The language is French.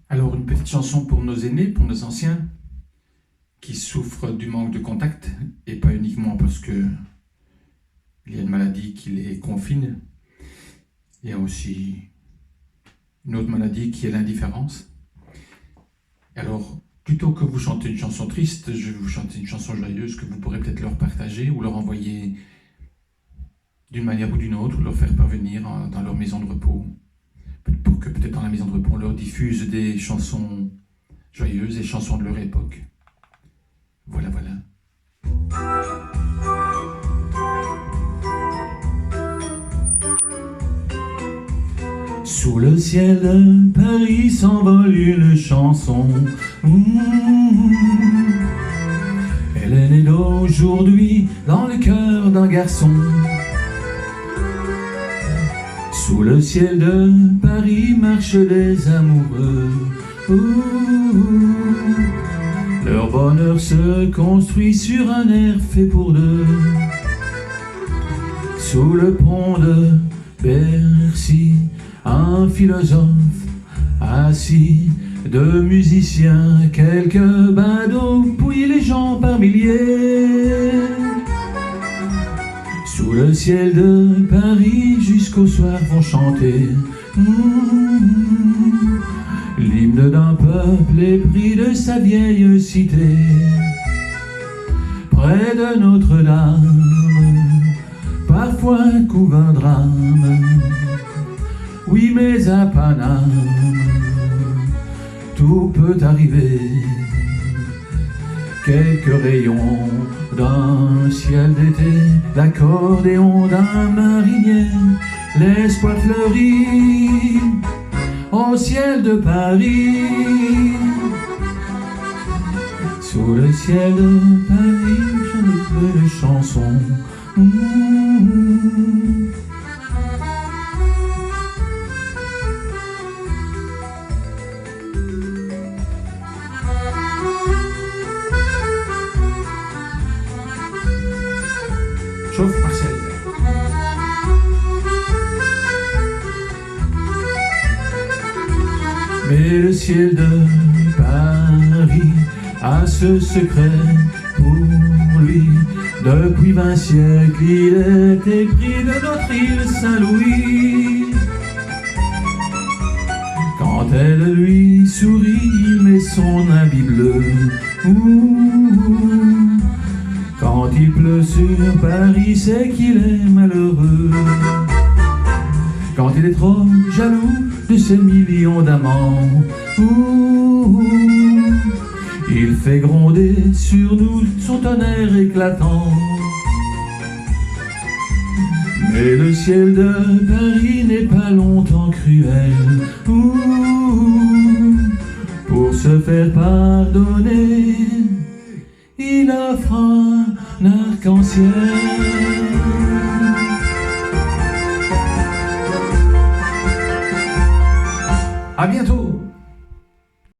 Alors, une petite chanson pour nos aînés, pour nos anciens, qui souffrent du manque de contact, et pas uniquement parce que il y a une maladie qui les confine. Il y a aussi une autre maladie qui est l'indifférence. Alors, plutôt que vous chanter une chanson triste, je vais vous chanter une chanson joyeuse que vous pourrez peut-être leur partager ou leur envoyer d'une manière ou d'une autre, ou leur faire parvenir dans leur maison de repos. Pour que peut-être dans la maison de repos, on leur diffuse des chansons joyeuses, des chansons de leur époque. Voilà, voilà. Sous le ciel de Paris s'envole une chanson. Elle est née d'aujourd'hui dans le cœur d'un garçon. Sous le ciel de Paris marchent des amoureux. Leur bonheur se construit sur un air fait pour deux. Sous le pont de Bercy, un philosophe assis, deux musiciens, quelques badauds, puis les gens par milliers. Sous le ciel de Paris, jusqu'au soir vont chanter l'hymne d'un peuple épris de sa vieille cité. Près de Notre-Dame, parfois couve un drame. Oui, mais à Paname, tout peut arriver. Quelques rayons d'un ciel d'été, l'accordéon d'un marinier, l'espoir fleurit au ciel de Paris. Sous le ciel de Paris, chante les chansons. Chauffe Marcel. Mais le ciel de Paris a ce secret pour lui. Depuis 20 siècles, il est épris de notre île Saint-Louis. Quand elle lui sourit, il met son habit bleu. Quand il pleut sur Paris, c'est qu'il est malheureux. Quand il est trop jaloux de ses millions d'amants, il fait gronder sur nous son tonnerre éclatant. Mais le ciel de Paris n'est pas longtemps cruel. Pour se faire pardonner, il offre un arc-en-ciel. À bientôt.